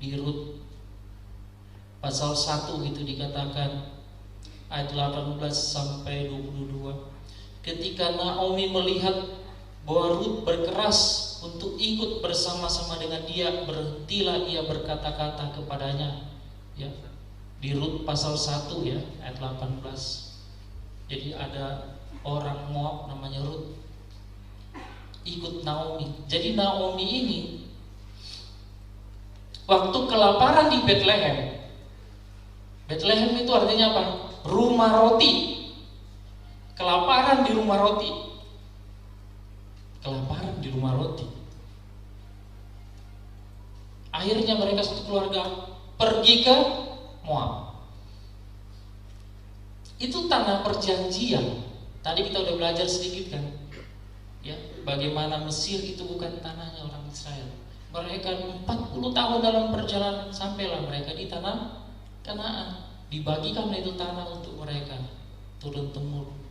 di Rut pasal 1 itu dikatakan ayat 18 sampai 22. Ketika Naomi melihat bahwa Rut berkeras untuk ikut bersama-sama dengan dia, berhentilah ia berkata-kata kepadanya. Ya, di Rut pasal 1 ya, ayat 18. Jadi ada orang Moab namanya Rut ikut Naomi. Jadi Naomi ini waktu kelaparan di Bethlehem. Bethlehem itu artinya apa? Rumah roti. Kelaparan di rumah roti. Kelaparan di rumah roti. Akhirnya mereka satu keluarga pergi ke Moab. Itu tanah perjanjian. Tadi kita udah belajar sedikit kan, ya, bagaimana Mesir itu bukan tanahnya orang Israel. Mereka 40 tahun dalam perjalanan sampailah mereka di tanah Kanaan. Dibagikan itu tanah untuk mereka turun temurun.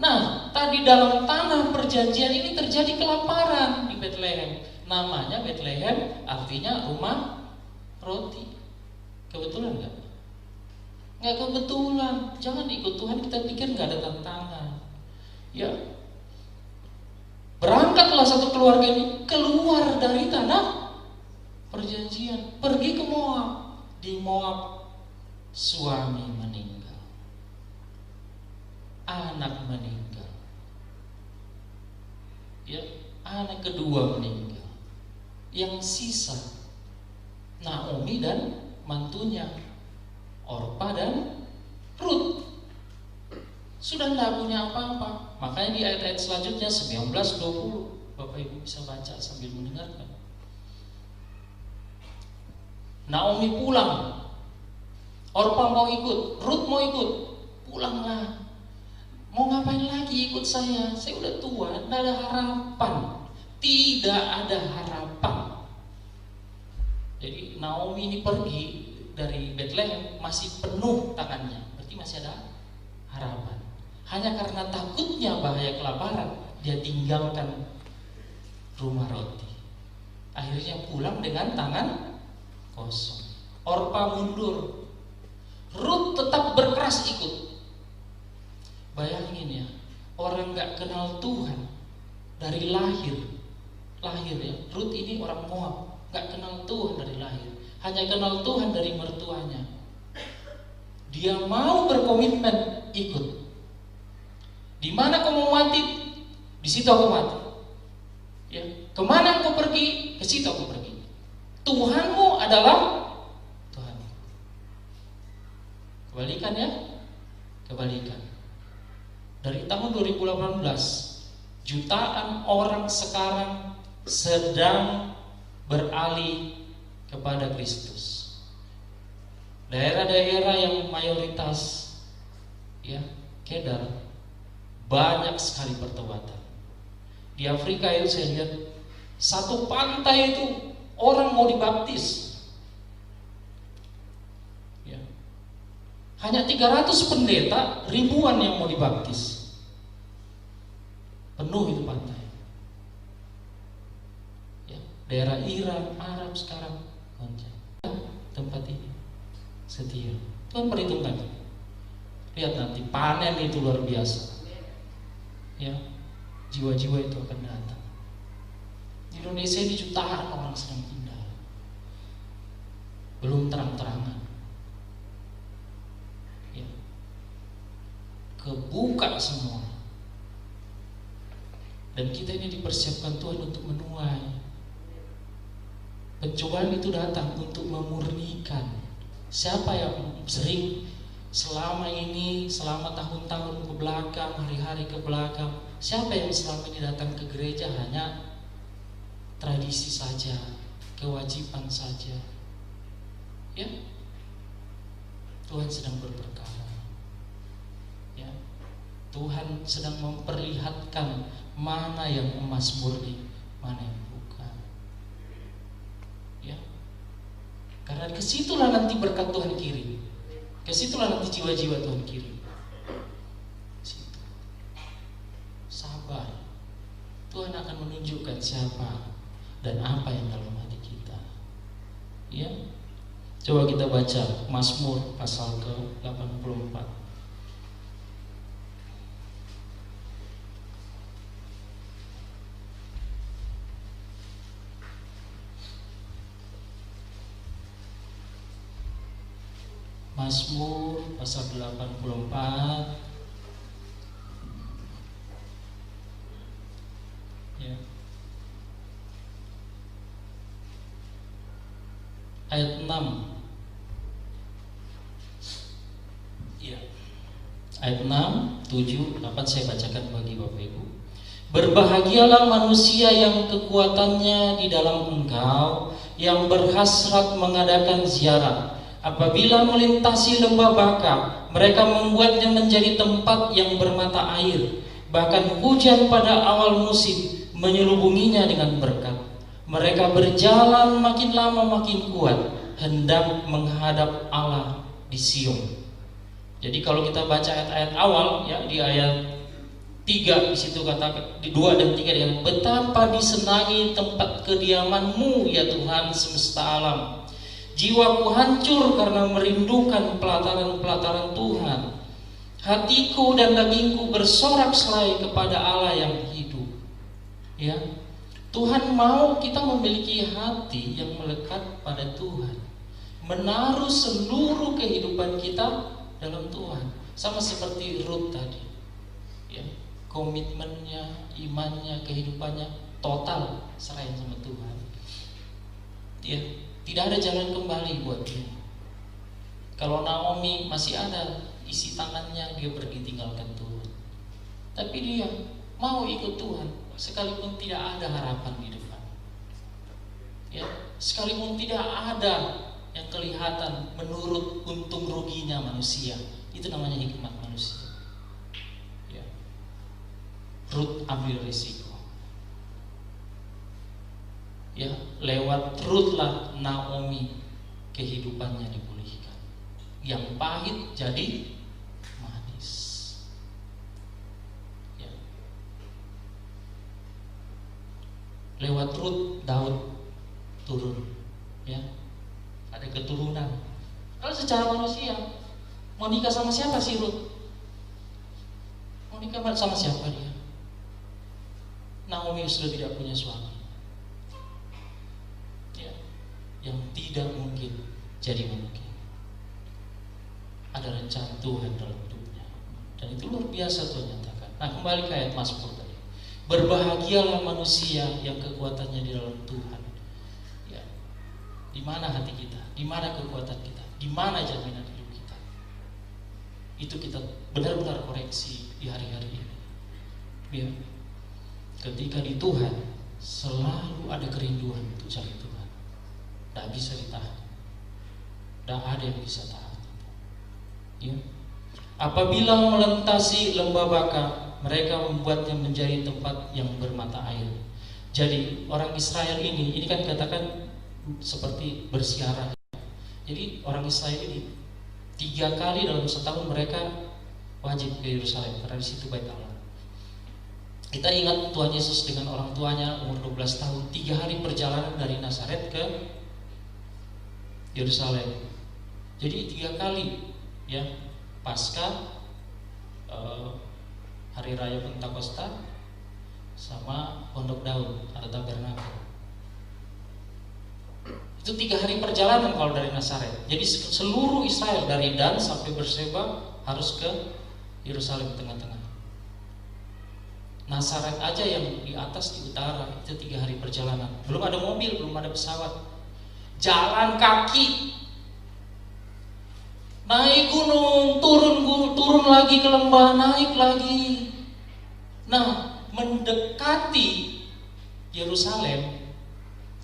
Nah, tadi dalam tanah perjanjian ini terjadi kelaparan di Bethlehem. Namanya Bethlehem artinya rumah roti. Kebetulan nggak? Nggak kebetulan. Jangan ikut Tuhan kita pikir nggak ada tantangan. Ya, berangkatlah satu keluarga ini keluar dari tanah perjanjian, pergi ke Moab. Di Moab suami meninggal, anak meninggal, ya, anak kedua meninggal. Yang sisa Naomi dan mantunya Orpa dan Rut. Sudah tidak punya apa-apa. Makanya di ayat-ayat selanjutnya 19-20, Bapak Ibu bisa baca sambil mendengarkan. Naomi pulang, Orpa mau ikut, Rut mau ikut. Pulanglah. Mau ngapain lagi ikut saya? Saya udah tua, tidak ada harapan. Tidak ada harapan. Jadi Naomi ini pergi dari Bethlehem masih penuh tangannya, berarti masih ada harapan. Hanya karena takutnya bahaya kelaparan, dia tinggalkan rumah roti. Akhirnya pulang dengan tangan kosong. Orpa mundur, Rut tetap berkeras ikut. Bayangin ya, orang gak kenal Tuhan dari lahir ya. Rut ini orang Moab, gak kenal Tuhan dari lahir, hanya kenal Tuhan dari mertuanya. Dia mau berkomitmen ikut. Di mana kau mau mati, di situ aku mati. Ya, kemana kau pergi, ke situ aku pergi. Tuhanmu adalah Tuhan. Kebalikan ya, kebalikan. Dari tahun 2018, jutaan orang sekarang sedang beralih kepada Kristus. Daerah-daerah yang mayoritas ya Kedar, banyak sekali pertobatan. Di Afrika itu saya lihat satu pantai itu orang mau dibaptis. Ya. Hanya 300 pendeta, ribuan yang mau dibaptis. Penuh itu pantai. Ya. Daerah Iran, Arab sekarang goncang. Tempat ini setia. Tuhan perhitungkan. Lihat nanti panen itu luar biasa. Ya, jiwa-jiwa itu akan datang. Di Indonesia ini jutaan orang sedang pindah. Belum terang-terangan. Ya. Kebuka semua. Dan kita ini dipersiapkan Tuhan untuk menuai. Pencobaan itu datang untuk memurnikan. Siapa yang sering selama ini, selama tahun-tahun ke belakang, hari-hari ke belakang, siapa yang selama ini datang ke gereja hanya tradisi saja, kewajiban saja? Ya, Tuhan sedang berperkara. Ya, Tuhan sedang memperlihatkan mana yang emas murni, mana yang bukan. Ya, karena kesitulah nanti berkat Tuhan kirim. Kesitulah nanti jiwa-jiwa Tuhan kirim. Situ. Sabar. Tuhan akan menunjukkan siapa dan apa yang dalam hati kita. Ya. Coba kita baca Mazmur pasal ke-84. Mazmur pasal 84. Ya. Ayat 6. Ya. Ayat 6, 7, 8 saya bacakan bagi Bapak Ibu. Berbahagialah manusia yang kekuatannya di dalam Engkau, yang berhasrat mengadakan ziarah. Apabila melintasi lembah Baka, mereka membuatnya menjadi tempat yang bermata air. Bahkan hujan pada awal musim menyelubunginya dengan berkat. Mereka berjalan makin lama makin kuat, hendak menghadap Allah di Sion. Jadi kalau kita baca ayat-ayat awal, ya, di ayat 3 di situ kata, di 2 dan 3 dia, betapa disenangi tempat kediaman-Mu ya Tuhan semesta alam. Jiwaku hancur karena merindukan pelataran-pelataran Tuhan. Hatiku dan dagingku bersorak-sorai kepada Allah yang hidup. Ya, Tuhan mau kita memiliki hati yang melekat pada Tuhan, menaruh seluruh kehidupan kita dalam Tuhan. Sama seperti Ruth tadi, ya, komitmennya, imannya, kehidupannya total serahin sama Tuhan. Ya, tidak ada jalan kembali buat dia. Kalau Naomi masih ada isi tangannya, dia pergi tinggalkan Tuhan. Tapi dia mau ikut Tuhan sekalipun tidak ada harapan di depan. Ya, sekalipun tidak ada yang kelihatan menurut untung ruginya manusia. Itu namanya hikmat manusia. Ya. Ruth ambil risiko. Ya, lewat Ruth lah Naomi kehidupannya dipulihkan. Yang pahit jadi manis. Ya. Lewat Ruth Daud turun. Ya. Ada keturunan. Kalau secara manusia, mau nikah sama siapa sih Ruth? Mau nikah sama siapa dia? Naomi sudah tidak punya suami. Ya, yang tidak mungkin jadi mungkin. Ada rencana Tuhan dalam hidupnya, dan itu luar biasa Tuhan nyatakan. Nah, kembali ke ayat Mazmur tadi. Berbahagialah manusia yang kekuatannya di dalam Tuhan. Ya, di mana hati kita? Di mana kekuatan kita? Di mana jaminan hidup kita? Itu kita benar-benar koreksi di hari-hari ini. Ya. Ketika di Tuhan selalu ada kerinduan untuk cari Tuhan. Tidak bisa ditahan. Tidak ada yang bisa tahan. Ya. Apabila melintasi lembah Baka, mereka membuatnya menjadi tempat yang bermata air. Jadi orang Israel ini kan katakan seperti bersiarah. Jadi orang Israel ini 3 kali dalam setahun mereka wajib ke Yerusalem karena di situ Bait Allah. Kita ingat Tuhan Yesus dengan orang tuanya umur 12 tahun, 3 hari perjalanan dari Nazaret ke Yerusalem. Jadi 3 kali, ya, Paskah, Hari Raya Pentakosta, sama Pondok Daun atau Tabernakel. Itu 3 hari perjalanan kalau dari Nazaret. Jadi seluruh Israel dari Dan sampai Berseba harus ke Yerusalem tengah-tengah. Nazaret aja yang di atas di utara itu 3 hari perjalanan. Belum ada mobil, belum ada pesawat. Jalan kaki. Naik gunung, turun lagi ke lembah, naik lagi. Nah, mendekati Yerusalem,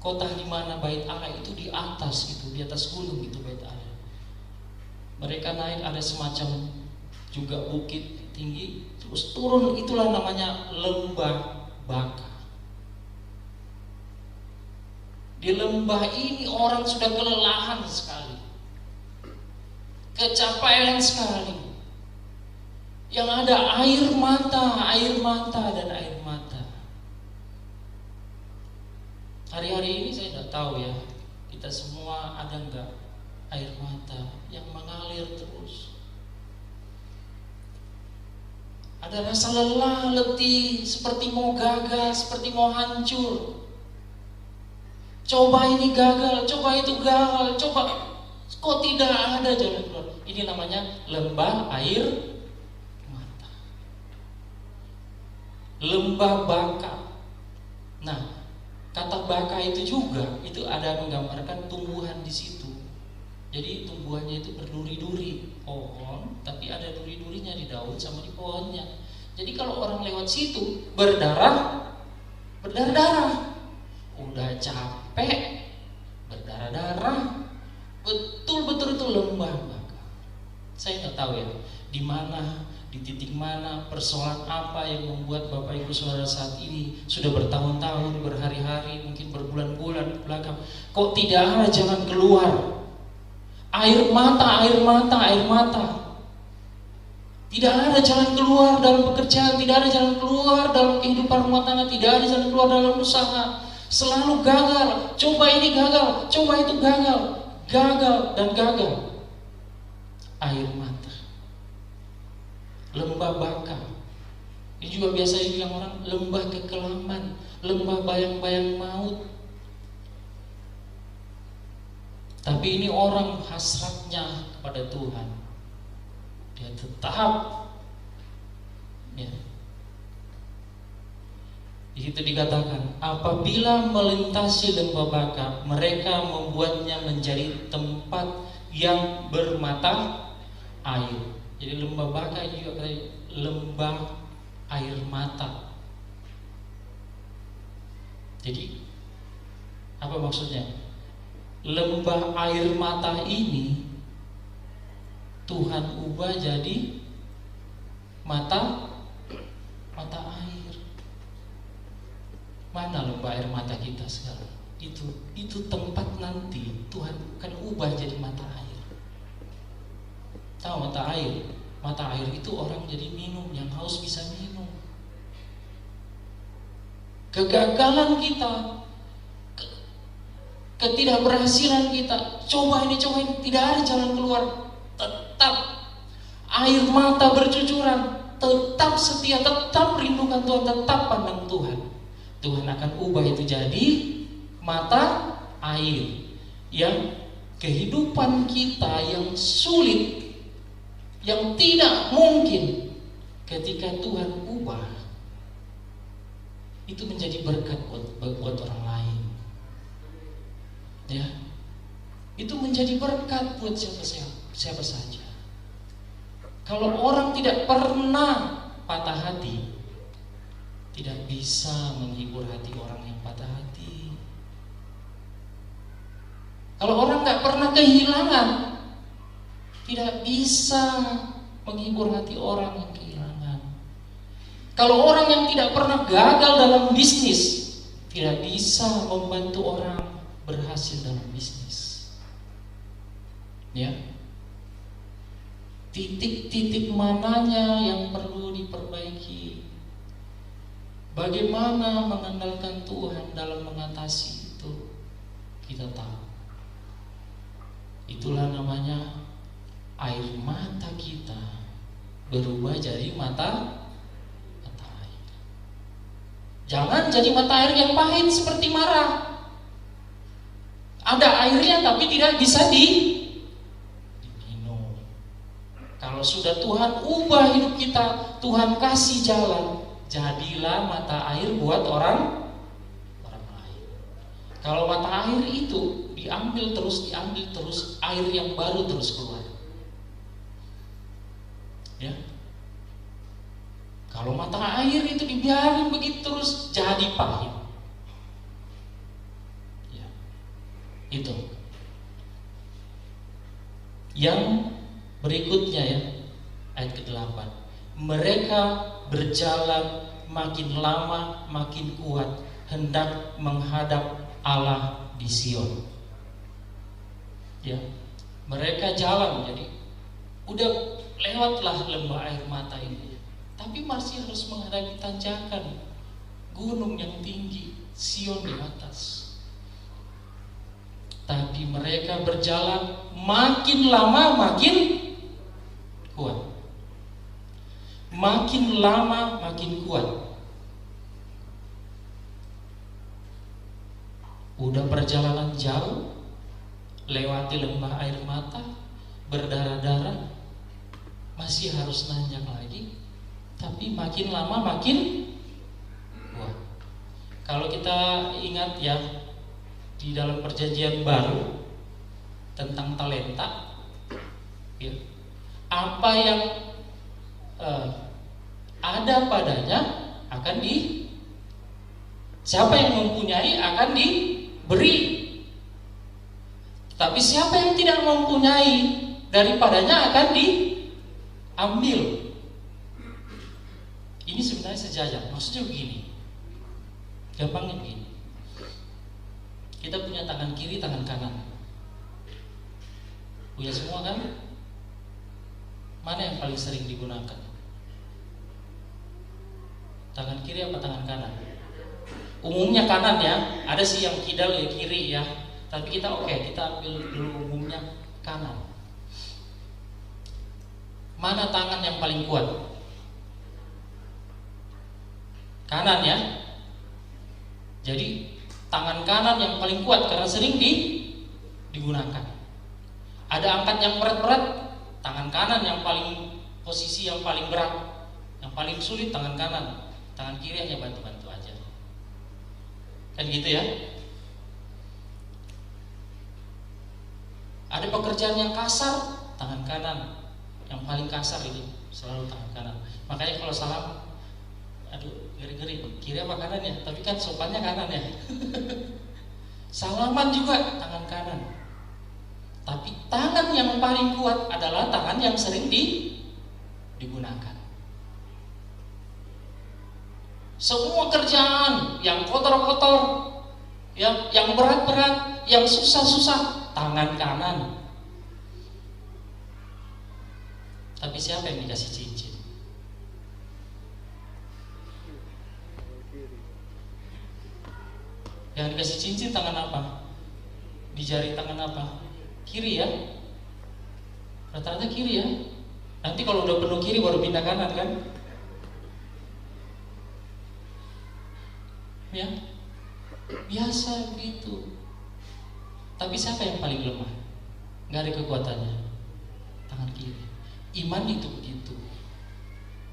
kota di mana Bait Allah itu di atas gitu, di atas gunung itu Bait Allah. Mereka naik ada semacam juga bukit tinggi, terus turun, itulah namanya lembah Baka. Di lembah ini orang sudah kelelahan sekali, kecapaian sekali. Yang ada air mata dan air mata. Hari-hari ini saya tidak tahu ya, Kita semua ada nggak air mata yang mengalir terus? Ada rasa lelah, letih, seperti mau gagal, seperti mau hancur. Coba ini gagal, coba itu gagal, coba kok tidak ada jalan keluar. Ini namanya lembah air mata, lembah baka. Nah, kata baka itu juga itu ada menggambarkan tumbuhan di situ. Jadi tumbuhannya itu berduri-duri, pohon, tapi ada duri-durinya di daun sama di pohonnya. Jadi kalau orang lewat situ berdarah, udah capek, berdarah-darah, betul-betul itu lembah baka. Saya nggak tahu ya, di mana, di titik mana, persoalan apa yang membuat Bapak Ibu Saudara saat ini sudah bertahun-tahun, berhari-hari, mungkin berbulan-bulan belakang, kok tidak ada jalan keluar? Air mata. Tidak ada jalan keluar dalam pekerjaan, tidak ada jalan keluar dalam kehidupan rumah tangga, tidak ada jalan keluar dalam usaha. Selalu gagal, coba ini gagal, coba itu gagal, dan gagal. Air mata, lembah baka. Ini juga biasa dibilang orang lembah kekelaman, lembah bayang-bayang maut. Tapi ini orang hasratnya kepada Tuhan. Dia tetap ya. Di situ dikatakan, apabila melintasi lembah baka, mereka membuatnya menjadi tempat yang bermata air. Jadi lembah baka juga lembah air mata. Jadi apa maksudnya? Lembah air mata ini Tuhan ubah jadi mata air. Mana lembah air mata kita sekarang? Itu tempat nanti Tuhan akan ubah jadi mata air. Tahu mata air? Mata air itu orang jadi minum, yang haus bisa minum. Kegagalan kita, ketidakberhasilan kita, coba ini, tidak ada jalan keluar. Tetap air mata bercucuran, tetap setia, tetap rindukan Tuhan, tetap pandang Tuhan. Tuhan akan ubah itu jadi mata air. Yang kehidupan kita yang sulit, yang tidak mungkin, ketika Tuhan ubah, itu menjadi berkat buat orang lain. Ya, itu menjadi berkat buat siapa saja. Kalau orang tidak pernah patah hati, tidak bisa menghibur hati orang yang patah hati. Kalau orang nggak pernah kehilangan, tidak bisa menghibur hati orang yang kehilangan. Kalau orang yang tidak pernah gagal dalam bisnis, tidak bisa membantu orang berhasil dalam bisnis. Ya, titik-titik mananya yang perlu diperbaiki, bagaimana mengandalkan Tuhan dalam mengatasi itu, kita tahu. Itulah namanya air mata kita berubah jadi mata air. Jangan jadi mata air yang pahit seperti marah. Ada airnya tapi tidak bisa diminum. Kalau sudah Tuhan ubah hidup kita, Tuhan kasih jalan, jadilah mata air buat orang lain. Kalau mata air itu diambil terus, air yang baru terus keluar. Ya. Kalau mata air itu dibiarin begitu terus, jadi pahit. Itu. Yang berikutnya ya, ayat ke-8. Mereka berjalan makin lama makin kuat, hendak menghadap Allah di Sion. Ya, mereka jalan, jadi udah lewatlah lembah air mata ini, tapi masih harus menghadapi tanjakan, gunung yang tinggi, Sion di atas. Tapi Jadi mereka berjalan makin lama makin kuat. Makin lama makin kuat. Udah perjalanan jauh, lewati lembah air mata, berdarah-darah, masih harus nanjak lagi, tapi makin lama makin kuat. Kalau kita ingat ya, di dalam perjanjian baru tentang talenta, ya, apa yang ada padanya akan siapa yang mempunyai akan diberi. Tapi siapa yang tidak mempunyai, daripadanya akan diambil. Ini sebenarnya sejajar. Maksudnya begini, gampangnya begini. Kita punya tangan kiri, tangan kanan. Punya semua kan? Mana yang paling sering digunakan? Tangan kiri apa tangan kanan? Umumnya kanan ya. Ada sih yang kidal ya kiri ya. Tapi kita kita ambil dulu umumnya kanan. Mana tangan yang paling kuat? Kanan ya. Jadi tangan kanan yang paling kuat karena sering digunakan. Ada angkat yang berat-berat, tangan kanan yang paling posisi yang paling berat, yang paling sulit tangan kanan. Tangan kiri hanya bantu-bantu aja. Kan gitu ya. Ada pekerjaan yang kasar, tangan kanan yang paling kasar ini selalu tangan kanan. Makanya kalau salam, aduh geri-geri, kiri apa kanan ya? Tapi kan sopannya kanan ya. Salaman juga tangan kanan. Tapi tangan yang paling kuat adalah tangan yang sering digunakan. Semua kerjaan yang kotor-kotor, yang berat-berat, yang susah-susah, tangan kanan. Tapi siapa yang dikasih cincin? Yang dikasih cincin tangan apa? Di jari tangan apa? Kiri ya. Rata-rata kiri ya. Nanti kalau udah penuh kiri baru pindah kanan kan? Ya. Biasa begitu. Tapi siapa yang paling lemah? Gak ada kekuatannya. Tangan kiri. Iman itu begitu.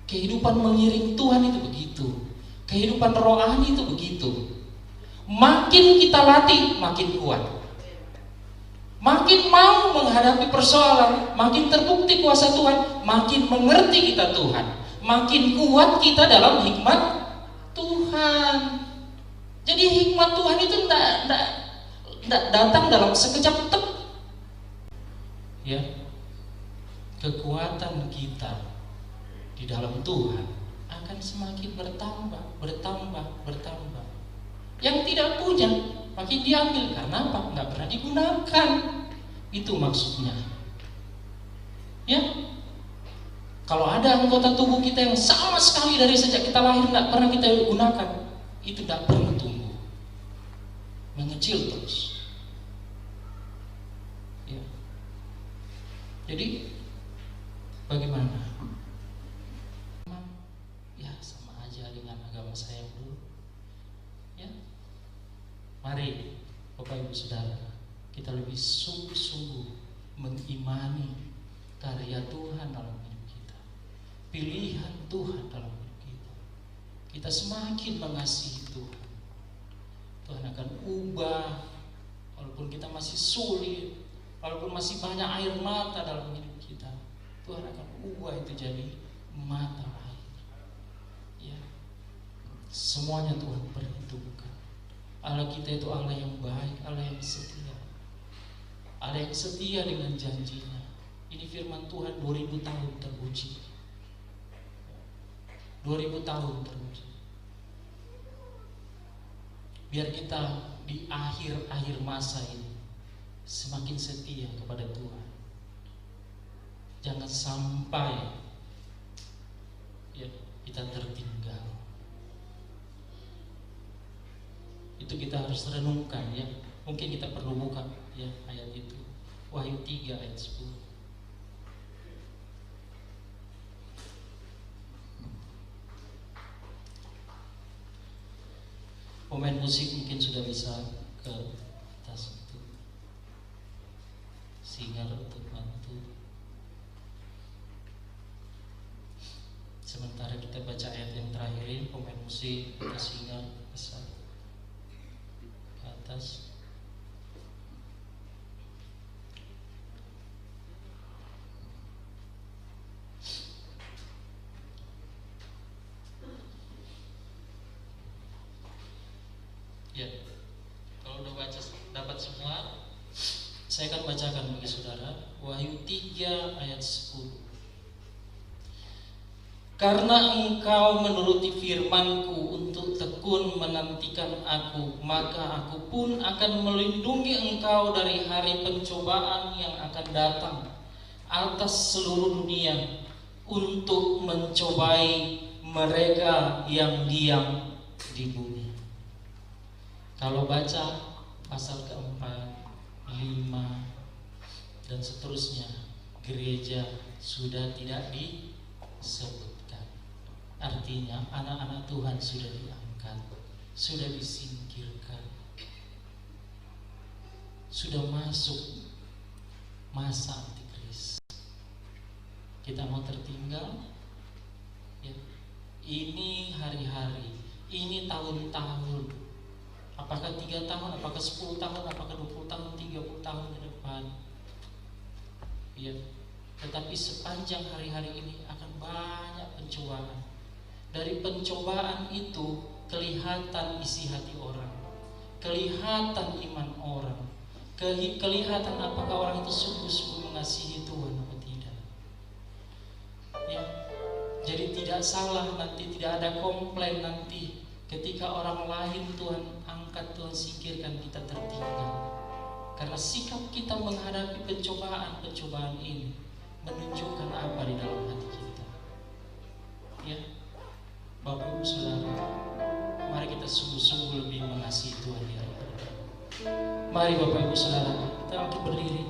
Kehidupan mengiring Tuhan itu begitu. Kehidupan rohani itu begitu. Makin kita latih, makin kuat. Makin mau menghadapi persoalan, makin terbukti kuasa Tuhan, makin mengerti kita Tuhan, makin kuat kita dalam hikmat Tuhan. Jadi hikmat Tuhan itu tidak datang dalam sekejap tek. Ya, kekuatan kita di dalam Tuhan akan semakin bertambah. Yang tidak punya makin diambil karena apa? Nggak pernah digunakan. Itu maksudnya. Ya, kalau ada anggota tubuh kita yang sama sekali dari sejak kita lahir nggak pernah kita gunakan, itu nggak pernah tumbuh, mengecil terus. Ya. Jadi bagaimana? Ya sama aja dengan agama saya dulu. Ya, mari Bapak Ibu Saudara, kita lebih sungguh-sungguh mengimani karya Tuhan dalam hidup kita, pilihan Tuhan dalam hidup kita. Kita semakin mengasihi Tuhan, Tuhan akan ubah. Walaupun kita masih sulit, walaupun masih banyak air mata dalam hidup kita, Tuhan akan ubah itu jadi mata air. Ya, semuanya Tuhan perhitungkan. Allah kita itu Allah yang baik, Allah yang setia, Allah yang setia dengan janjinya. Ini firman Tuhan 2000 tahun teruji, 2000 tahun teruji. Biar kita di akhir-akhir masa ini semakin setia kepada Tuhan. Jangan sampai ya kita tertinggal. Itu kita harus renungkan ya. Mungkin kita perlu buka ya ayat itu. Wahyu 3 ayat 10. Pemain musik mungkin sudah bisa ke atas itu, singer untuk bantu. Sementara kita baca ayat yang terakhir ini, pemain musik atau singer bisa ke atas. Ya, kalau udah baca dapat semua, saya akan bacakan bagi saudara Wahyu 3 ayat 10. Karena engkau menuruti firman-Ku untuk tekun menantikan Aku, maka Aku pun akan melindungi engkau dari hari pencobaan yang akan datang atas seluruh dunia untuk mencobai mereka yang diam di bumi. Kalau baca pasal keempat, 5 dan seterusnya, gereja sudah tidak disebutkan. Artinya anak-anak Tuhan sudah diangkat, sudah disingkirkan, sudah masuk masa antikris. Kita mau tertinggal? Ya. Ini hari-hari, ini tahun-tahun. Apakah 3 tahun, apakah 10 tahun, apakah 20 tahun, 30 tahun ke depan? Ya. Tetapi sepanjang hari-hari ini akan banyak pencobaan. Dari pencobaan itu kelihatan isi hati orang, kelihatan iman orang, kelihatan apakah orang itu sungguh-sungguh mengasihi Tuhan atau tidak. Ya. Jadi tidak salah nanti, tidak ada komplain nanti ketika orang lain Tuhan angkat, Tuhan singkirkan, kita tertinggal. Karena sikap kita menghadapi pencobaan ini menunjukkan apa di dalam hati kita. Ya, Bapak Ibu Saudara, mari kita sungguh-sungguh lebih mengasihi Tuhan di hari ini. Mari Bapak Ibu Saudara, kita angkat berdiri.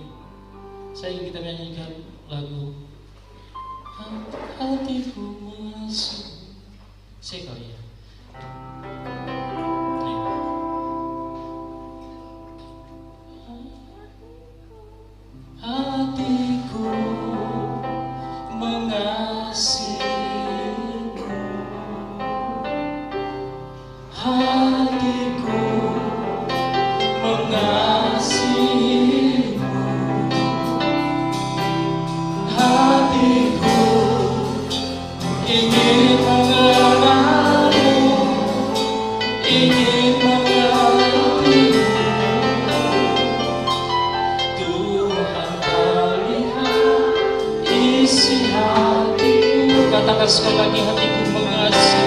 Saya ingin kita menyanyikan lagu Hatiku Masuk. Saya kali ya. Hatiku mengasihimu, hatiku mengasihimu, hatiku ingin mengenalmu, ingin mengertimu. Tuhan melihat isi hatiku. Katakan sekali lagi, hatiku mengasihi.